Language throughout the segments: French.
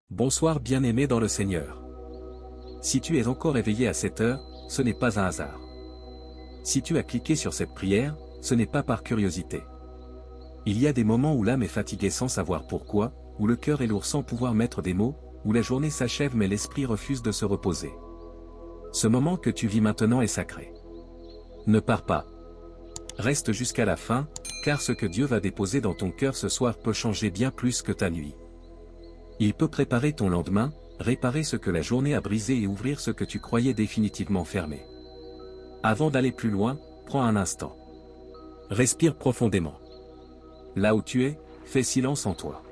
Bonsoir bien-aimé dans le Seigneur. Si tu es encore éveillé à cette heure, ce n'est pas un hasard. Si tu as cliqué sur cette prière, ce n'est pas par curiosité. Il y a des moments où l'âme est fatiguée sans savoir pourquoi, où le cœur est lourd sans pouvoir mettre des mots, où la journée s'achève mais l'esprit refuse de se reposer. Ce moment que tu vis maintenant est sacré. Ne pars pas. Reste jusqu'à la fin, car ce que Dieu va déposer dans ton cœur ce soir peut changer bien plus que ta nuit. Il peut préparer ton lendemain, réparer ce que la journée a brisé et ouvrir ce que tu croyais définitivement fermé. Avant d'aller plus loin, prends un instant. Respire profondément. Là où tu es, fais silence en toi.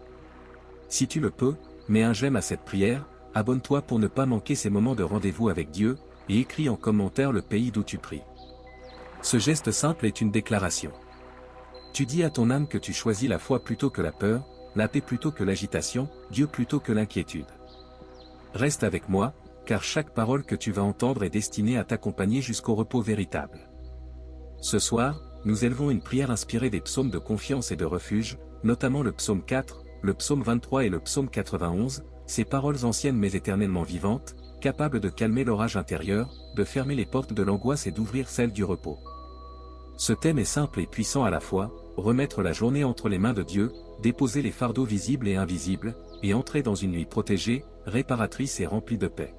Si tu le peux, mets un j'aime à cette prière, abonne-toi pour ne pas manquer ces moments de rendez-vous avec Dieu, et écris en commentaire le pays d'où tu pries. Ce geste simple est une déclaration. Tu dis à ton âme que tu choisis la foi plutôt que la peur, la paix plutôt que l'agitation, Dieu plutôt que l'inquiétude. Reste avec moi, car chaque parole que tu vas entendre est destinée à t'accompagner jusqu'au repos véritable. Ce soir, nous élevons une prière inspirée des psaumes de confiance et de refuge, notamment le psaume 4, le psaume 23 et le psaume 91, ces paroles anciennes mais éternellement vivantes, capables de calmer l'orage intérieur, de fermer les portes de l'angoisse et d'ouvrir celles du repos. Ce thème est simple et puissant à la fois, remettre la journée entre les mains de Dieu, déposer les fardeaux visibles et invisibles, et entrer dans une nuit protégée, réparatrice et remplie de paix.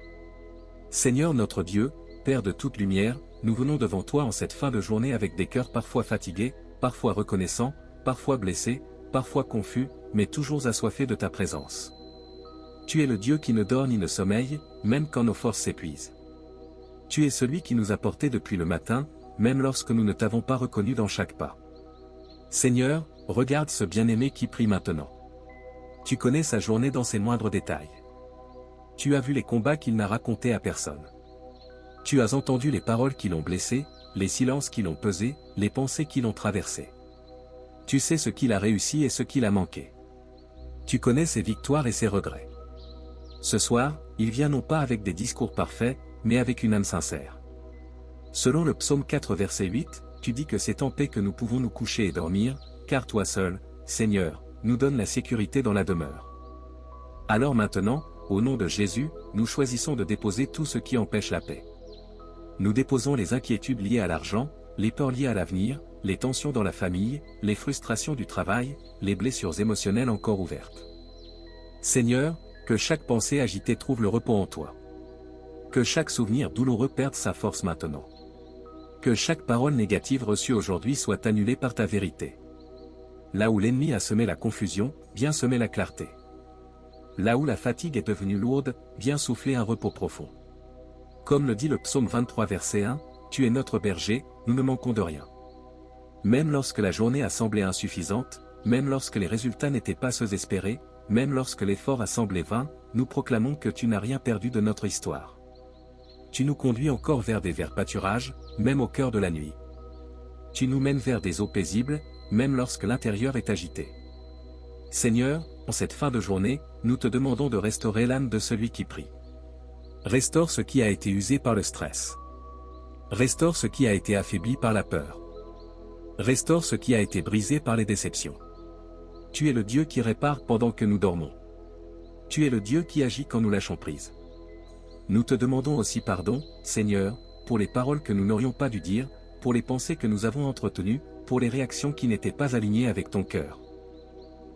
Seigneur notre Dieu, Père de toute lumière, nous venons devant toi en cette fin de journée avec des cœurs parfois fatigués, parfois reconnaissants, parfois blessés, parfois confus, mais toujours assoiffés de ta présence. Tu es le Dieu qui ne dort ni ne sommeille, même quand nos forces s'épuisent. Tu es celui qui nous a portés depuis le matin, même lorsque nous ne t'avons pas reconnu dans chaque pas. Seigneur, regarde ce bien-aimé qui prie maintenant. Tu connais sa journée dans ses moindres détails. Tu as vu les combats qu'il n'a racontés à personne. Tu as entendu les paroles qui l'ont blessé, les silences qui l'ont pesé, les pensées qui l'ont traversé. Tu sais ce qu'il a réussi et ce qu'il a manqué. Tu connais ses victoires et ses regrets. Ce soir, il vient non pas avec des discours parfaits, mais avec une âme sincère. Selon le psaume 4 verset 8, tu dis que c'est en paix que nous pouvons nous coucher et dormir, car toi seul, Seigneur, nous donne la sécurité dans la demeure. Alors maintenant, au nom de Jésus, nous choisissons de déposer tout ce qui empêche la paix. Nous déposons les inquiétudes liées à l'argent, les peurs liées à l'avenir, les tensions dans la famille, les frustrations du travail, les blessures émotionnelles encore ouvertes. Seigneur, que chaque pensée agitée trouve le repos en toi. Que chaque souvenir douloureux perde sa force maintenant. Que chaque parole négative reçue aujourd'hui soit annulée par ta vérité. Là où l'ennemi a semé la confusion, viens semer la clarté. Là où la fatigue est devenue lourde, viens souffler un repos profond. Comme le dit le psaume 23 verset 1, tu es notre berger, nous ne manquons de rien. Même lorsque la journée a semblé insuffisante, même lorsque les résultats n'étaient pas ceux espérés, même lorsque l'effort a semblé vain, nous proclamons que tu n'as rien perdu de notre histoire. Tu nous conduis encore vers des verts pâturages, même au cœur de la nuit. Tu nous mènes vers des eaux paisibles, même lorsque l'intérieur est agité. Seigneur, en cette fin de journée, nous te demandons de restaurer l'âme de celui qui prie. Restaure ce qui a été usé par le stress. Restaure ce qui a été affaibli par la peur. Restaure ce qui a été brisé par les déceptions. Tu es le Dieu qui répare pendant que nous dormons. Tu es le Dieu qui agit quand nous lâchons prise. Nous te demandons aussi pardon, Seigneur, pour les paroles que nous n'aurions pas dû dire, pour les pensées que nous avons entretenues, pour les réactions qui n'étaient pas alignées avec ton cœur.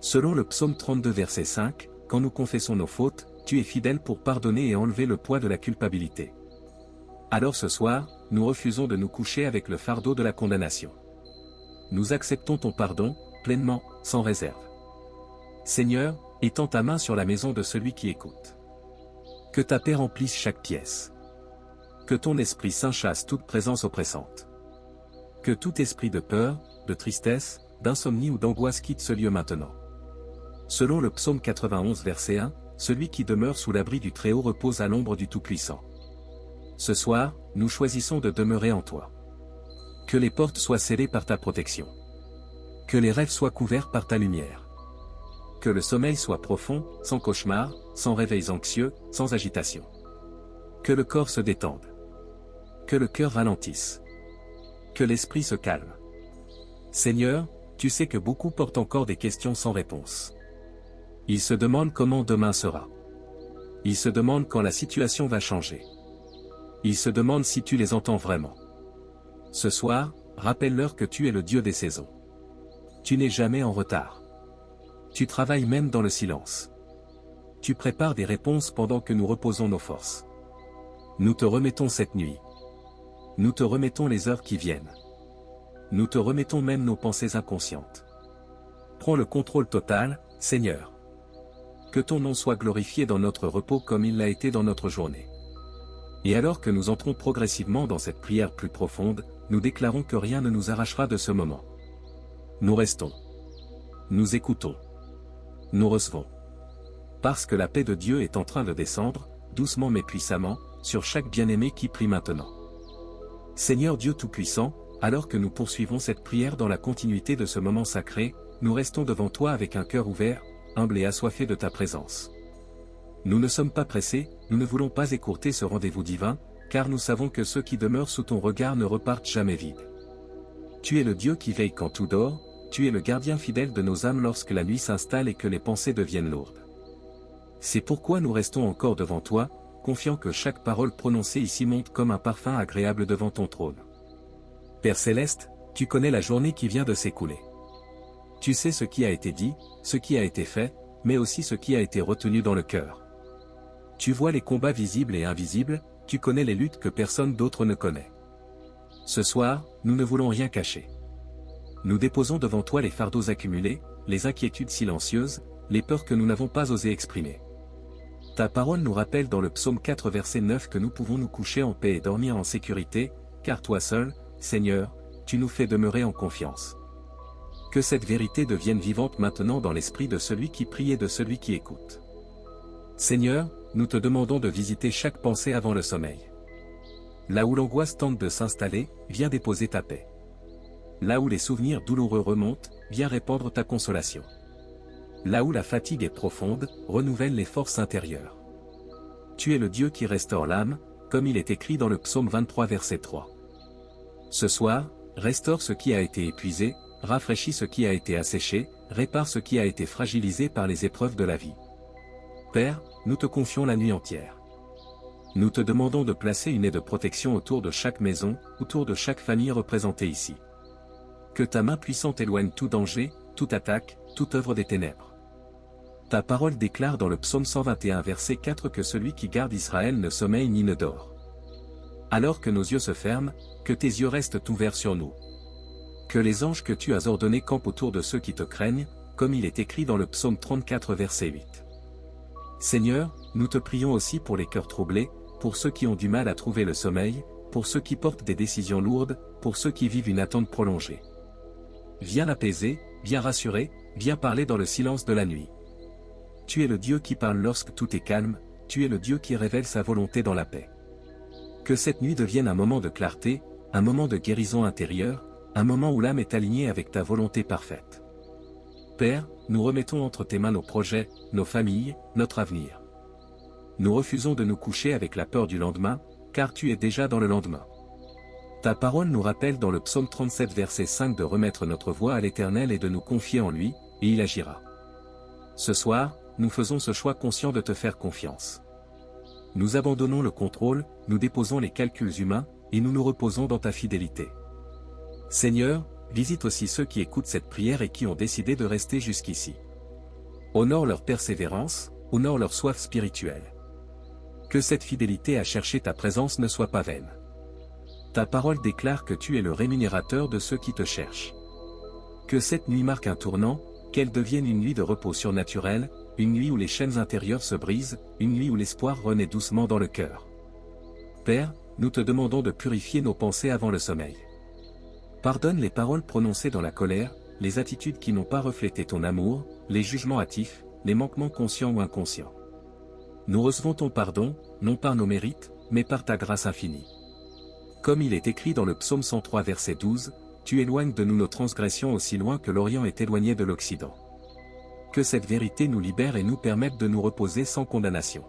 Selon le psaume 32 verset 5, quand nous confessons nos fautes, tu es fidèle pour pardonner et enlever le poids de la culpabilité. Alors ce soir, nous refusons de nous coucher avec le fardeau de la condamnation. Nous acceptons ton pardon, pleinement, sans réserve. Seigneur, étends ta main sur la maison de celui qui écoute. Que ta paix remplisse chaque pièce. Que ton Esprit Saint chasse toute présence oppressante. Que tout esprit de peur, de tristesse, d'insomnie ou d'angoisse quitte ce lieu maintenant. Selon le psaume 91 verset 1, celui qui demeure sous l'abri du Très-Haut repose à l'ombre du Tout-Puissant. Ce soir, nous choisissons de demeurer en toi. Que les portes soient scellées par ta protection. Que les rêves soient couverts par ta lumière. Que le sommeil soit profond, sans cauchemar, sans réveils anxieux, sans agitation. Que le corps se détende. Que le cœur ralentisse. Que l'esprit se calme. Seigneur, tu sais que beaucoup portent encore des questions sans réponse. Ils se demandent comment demain sera. Ils se demandent quand la situation va changer. Ils se demandent si tu les entends vraiment. Ce soir, rappelle-leur que tu es le Dieu des saisons. Tu n'es jamais en retard. Tu travailles même dans le silence. Tu prépares des réponses pendant que nous reposons nos forces. Nous te remettons cette nuit. Nous te remettons les heures qui viennent. Nous te remettons même nos pensées inconscientes. Prends le contrôle total, Seigneur. Que ton nom soit glorifié dans notre repos comme il l'a été dans notre journée. Et alors que nous entrons progressivement dans cette prière plus profonde, nous déclarons que rien ne nous arrachera de ce moment. Nous restons. Nous écoutons. Nous recevons. Parce que la paix de Dieu est en train de descendre, doucement mais puissamment, sur chaque bien-aimé qui prie maintenant. Seigneur Dieu Tout-Puissant, alors que nous poursuivons cette prière dans la continuité de ce moment sacré, nous restons devant toi avec un cœur ouvert, humble et assoiffé de ta présence. Nous ne sommes pas pressés, nous ne voulons pas écourter ce rendez-vous divin, car nous savons que ceux qui demeurent sous ton regard ne repartent jamais vides. Tu es le Dieu qui veille quand tout dort, tu es le gardien fidèle de nos âmes lorsque la nuit s'installe et que les pensées deviennent lourdes. C'est pourquoi nous restons encore devant toi, confiants que chaque parole prononcée ici monte comme un parfum agréable devant ton trône. Père Céleste, tu connais la journée qui vient de s'écouler. Tu sais ce qui a été dit, ce qui a été fait, mais aussi ce qui a été retenu dans le cœur. Tu vois les combats visibles et invisibles, tu connais les luttes que personne d'autre ne connaît. Ce soir, nous ne voulons rien cacher. Nous déposons devant toi les fardeaux accumulés, les inquiétudes silencieuses, les peurs que nous n'avons pas osé exprimer. Ta parole nous rappelle dans le psaume 4 verset 9 que nous pouvons nous coucher en paix et dormir en sécurité, car toi seul, Seigneur, tu nous fais demeurer en confiance. Que cette vérité devienne vivante maintenant dans l'esprit de celui qui prie et de celui qui écoute. Seigneur, nous te demandons de visiter chaque pensée avant le sommeil. Là où l'angoisse tente de s'installer, viens déposer ta paix. Là où les souvenirs douloureux remontent, viens répandre ta consolation. Là où la fatigue est profonde, renouvelle les forces intérieures. Tu es le Dieu qui restaure l'âme, comme il est écrit dans le psaume 23 verset 3. Ce soir, restaure ce qui a été épuisé, rafraîchis ce qui a été asséché, répare ce qui a été fragilisé par les épreuves de la vie. Père, nous te confions la nuit entière. Nous te demandons de placer une aie de protection autour de chaque maison, autour de chaque famille représentée ici. Que ta main puissante éloigne tout danger, toute attaque, toute œuvre des ténèbres. Ta parole déclare dans le psaume 121 verset 4 que celui qui garde Israël ne sommeille ni ne dort. Alors que nos yeux se ferment, que tes yeux restent ouverts sur nous. Que les anges que tu as ordonnés campent autour de ceux qui te craignent, comme il est écrit dans le psaume 34 verset 8. Seigneur, nous te prions aussi pour les cœurs troublés, pour ceux qui ont du mal à trouver le sommeil, pour ceux qui portent des décisions lourdes, pour ceux qui vivent une attente prolongée. Viens l'apaiser, viens rassurer, viens parler dans le silence de la nuit. Tu es le Dieu qui parle lorsque tout est calme, tu es le Dieu qui révèle sa volonté dans la paix. Que cette nuit devienne un moment de clarté, un moment de guérison intérieure, un moment où l'âme est alignée avec ta volonté parfaite. Père, nous remettons entre tes mains nos projets, nos familles, notre avenir. Nous refusons de nous coucher avec la peur du lendemain, car tu es déjà dans le lendemain. Ta parole nous rappelle dans le psaume 37 verset 5 de remettre notre voix à l'Éternel et de nous confier en lui, et il agira. Ce soir, nous faisons ce choix conscient de te faire confiance. Nous abandonnons le contrôle, nous déposons les calculs humains, et nous nous reposons dans ta fidélité. Seigneur, visite aussi ceux qui écoutent cette prière et qui ont décidé de rester jusqu'ici. Honore leur persévérance, honore leur soif spirituelle. Que cette fidélité à chercher ta présence ne soit pas vaine. Ta parole déclare que tu es le rémunérateur de ceux qui te cherchent. Que cette nuit marque un tournant, qu'elle devienne une nuit de repos surnaturel, une nuit où les chaînes intérieures se brisent, une nuit où l'espoir renaît doucement dans le cœur. Père, nous te demandons de purifier nos pensées avant le sommeil. Pardonne les paroles prononcées dans la colère, les attitudes qui n'ont pas reflété ton amour, les jugements hâtifs, les manquements conscients ou inconscients. Nous recevons ton pardon, non par nos mérites, mais par ta grâce infinie. Comme il est écrit dans le psaume 103 verset 12, tu éloignes de nous nos transgressions aussi loin que l'Orient est éloigné de l'Occident. Que cette vérité nous libère et nous permette de nous reposer sans condamnation.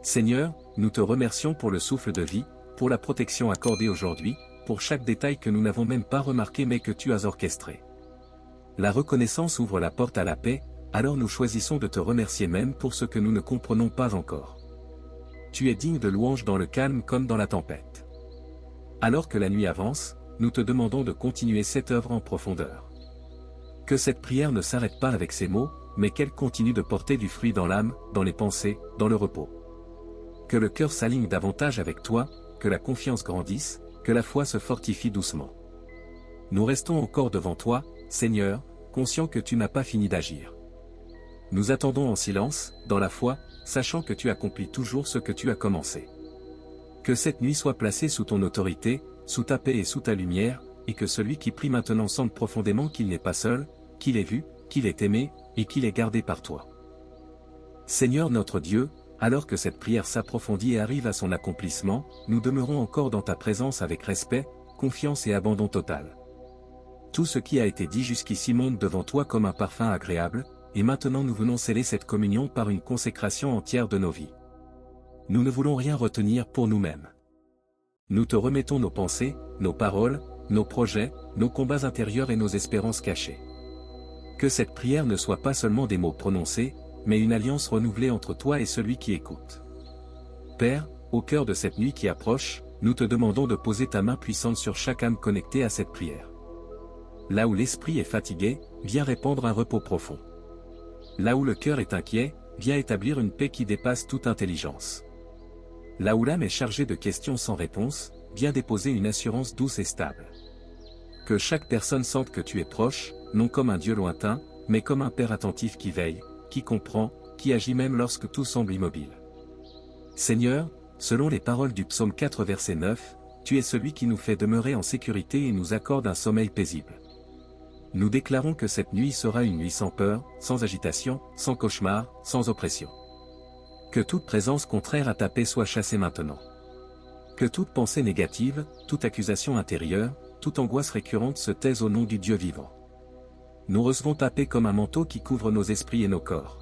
Seigneur, nous te remercions pour le souffle de vie, pour la protection accordée aujourd'hui, pour chaque détail que nous n'avons même pas remarqué mais que tu as orchestré. La reconnaissance ouvre la porte à la paix, alors nous choisissons de te remercier même pour ce que nous ne comprenons pas encore. Tu es digne de louange dans le calme comme dans la tempête. Alors que la nuit avance, nous te demandons de continuer cette œuvre en profondeur. Que cette prière ne s'arrête pas avec ces mots, mais qu'elle continue de porter du fruit dans l'âme, dans les pensées, dans le repos. Que le cœur s'aligne davantage avec toi, que la confiance grandisse, que la foi se fortifie doucement. Nous restons encore devant toi, Seigneur, conscients que tu n'as pas fini d'agir. Nous attendons en silence, dans la foi, sachant que tu accomplis toujours ce que tu as commencé. Que cette nuit soit placée sous ton autorité, sous ta paix et sous ta lumière, et que celui qui prie maintenant sente profondément qu'il n'est pas seul, qu'il est vu, qu'il est aimé, et qu'il est gardé par toi. Seigneur notre Dieu, alors que cette prière s'approfondit et arrive à son accomplissement, nous demeurons encore dans ta présence avec respect, confiance et abandon total. Tout ce qui a été dit jusqu'ici monte devant toi comme un parfum agréable, et maintenant nous venons sceller cette communion par une consécration entière de nos vies. Nous ne voulons rien retenir pour nous-mêmes. Nous te remettons nos pensées, nos paroles, nos projets, nos combats intérieurs et nos espérances cachées. Que cette prière ne soit pas seulement des mots prononcés, mais une alliance renouvelée entre toi et celui qui écoute. Père, au cœur de cette nuit qui approche, nous te demandons de poser ta main puissante sur chaque âme connectée à cette prière. Là où l'esprit est fatigué, viens répandre un repos profond. Là où le cœur est inquiet, viens établir une paix qui dépasse toute intelligence. Là où l'âme est chargée de questions sans réponse, viens déposer une assurance douce et stable. Que chaque personne sente que tu es proche, non comme un Dieu lointain, mais comme un Père attentif qui veille, qui comprend, qui agit même lorsque tout semble immobile. Seigneur, selon les paroles du psaume 4 verset 9, tu es celui qui nous fait demeurer en sécurité et nous accorde un sommeil paisible. Nous déclarons que cette nuit sera une nuit sans peur, sans agitation, sans cauchemar, sans oppression. Que toute présence contraire à ta paix soit chassée maintenant. Que toute pensée négative, toute accusation intérieure, toute angoisse récurrente se taise au nom du Dieu vivant. Nous recevons ta paix comme un manteau qui couvre nos esprits et nos corps.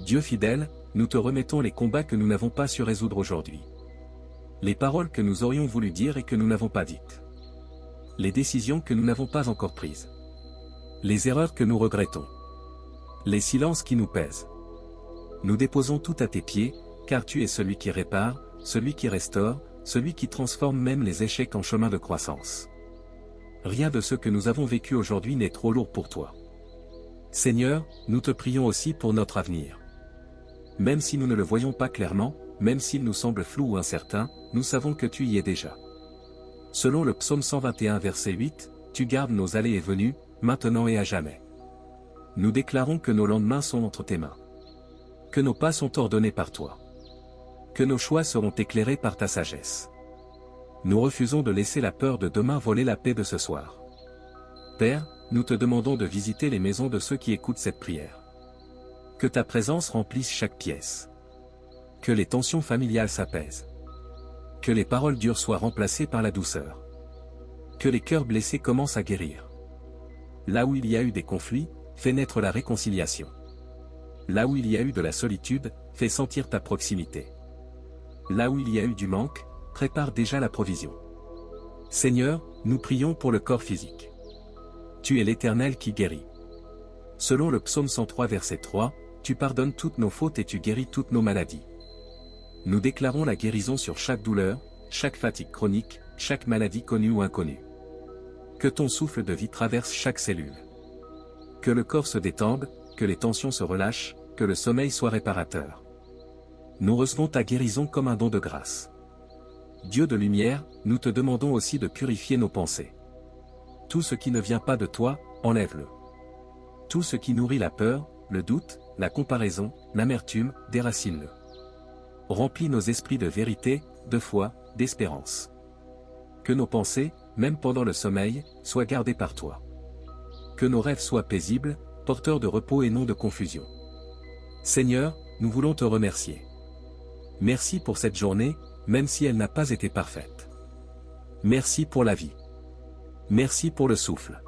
Dieu fidèle, nous te remettons les combats que nous n'avons pas su résoudre aujourd'hui. Les paroles que nous aurions voulu dire et que nous n'avons pas dites. Les décisions que nous n'avons pas encore prises. Les erreurs que nous regrettons. Les silences qui nous pèsent. Nous déposons tout à tes pieds, car tu es celui qui répare, celui qui restaure, celui qui transforme même les échecs en chemin de croissance. Rien de ce que nous avons vécu aujourd'hui n'est trop lourd pour toi. Seigneur, nous te prions aussi pour notre avenir. Même si nous ne le voyons pas clairement, même s'il nous semble flou ou incertain, nous savons que tu y es déjà. Selon le psaume 121 verset 8, tu gardes nos allées et venues, maintenant et à jamais. Nous déclarons que nos lendemains sont entre tes mains. Que nos pas sont ordonnés par toi. Que nos choix seront éclairés par ta sagesse. Nous refusons de laisser la peur de demain voler la paix de ce soir. Père, nous te demandons de visiter les maisons de ceux qui écoutent cette prière. Que ta présence remplisse chaque pièce. Que les tensions familiales s'apaisent. Que les paroles dures soient remplacées par la douceur. Que les cœurs blessés commencent à guérir. Là où il y a eu des conflits, fais naître la réconciliation. Là où il y a eu de la solitude, fais sentir ta proximité. Là où il y a eu du manque, prépare déjà la provision. Seigneur, nous prions pour le corps physique. Tu es l'Éternel qui guérit. Selon le psaume 103 verset 3, tu pardonnes toutes nos fautes et tu guéris toutes nos maladies. Nous déclarons la guérison sur chaque douleur, chaque fatigue chronique, chaque maladie connue ou inconnue. Que ton souffle de vie traverse chaque cellule. Que le corps se détende, que les tensions se relâchent, que le sommeil soit réparateur. Nous recevons ta guérison comme un don de grâce. Dieu de lumière, nous te demandons aussi de purifier nos pensées. Tout ce qui ne vient pas de toi, enlève-le. Tout ce qui nourrit la peur, le doute, la comparaison, l'amertume, déracine-le. Remplis nos esprits de vérité, de foi, d'espérance. Que nos pensées, même pendant le sommeil, soient gardées par toi. Que nos rêves soient paisibles, porteurs de repos et non de confusion. Seigneur, nous voulons te remercier. Merci pour cette journée, même si elle n'a pas été parfaite. Merci pour la vie. Merci pour le souffle.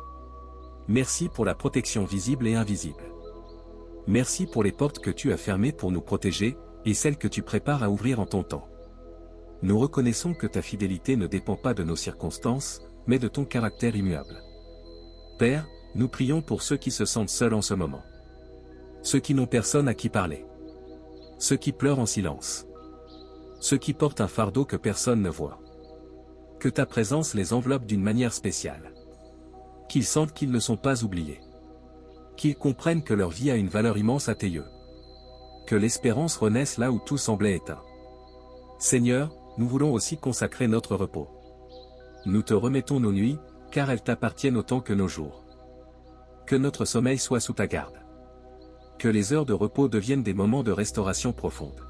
Merci pour la protection visible et invisible. Merci pour les portes que tu as fermées pour nous protéger, et celles que tu prépares à ouvrir en ton temps. Nous reconnaissons que ta fidélité ne dépend pas de nos circonstances, mais de ton caractère immuable. Père, nous prions pour ceux qui se sentent seuls en ce moment. Ceux qui n'ont personne à qui parler. Ceux qui pleurent en silence. Ceux qui portent un fardeau que personne ne voit. Que ta présence les enveloppe d'une manière spéciale. Qu'ils sentent qu'ils ne sont pas oubliés. Qu'ils comprennent que leur vie a une valeur immense à tes yeux. Que l'espérance renaisse là où tout semblait éteint. Seigneur, nous voulons aussi consacrer notre repos. Nous te remettons nos nuits, car elles t'appartiennent autant que nos jours. Que notre sommeil soit sous ta garde. Que les heures de repos deviennent des moments de restauration profonde.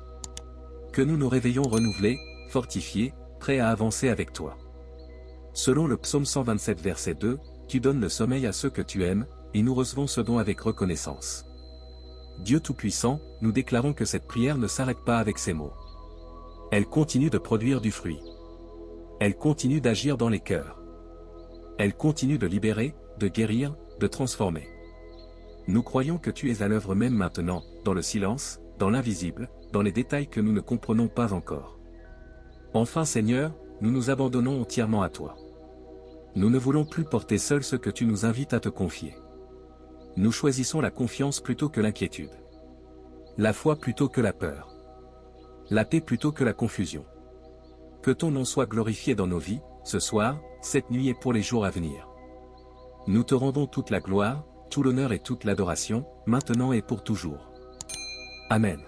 Que nous nous réveillons renouvelés, fortifiés, prêts à avancer avec toi. Selon le psaume 127 verset 2, tu donnes le sommeil à ceux que tu aimes, et nous recevons ce don avec reconnaissance. Dieu Tout-Puissant, nous déclarons que cette prière ne s'arrête pas avec ces mots. Elle continue de produire du fruit. Elle continue d'agir dans les cœurs. Elle continue de libérer, de guérir, de transformer. Nous croyons que tu es à l'œuvre même maintenant, dans le silence, dans l'invisible, dans les détails que nous ne comprenons pas encore. Enfin Seigneur, nous nous abandonnons entièrement à toi. Nous ne voulons plus porter seuls ce que tu nous invites à te confier. Nous choisissons la confiance plutôt que l'inquiétude. La foi plutôt que la peur. La paix plutôt que la confusion. Que ton nom soit glorifié dans nos vies, ce soir, cette nuit et pour les jours à venir. Nous te rendons toute la gloire, tout l'honneur et toute l'adoration, maintenant et pour toujours. Amen.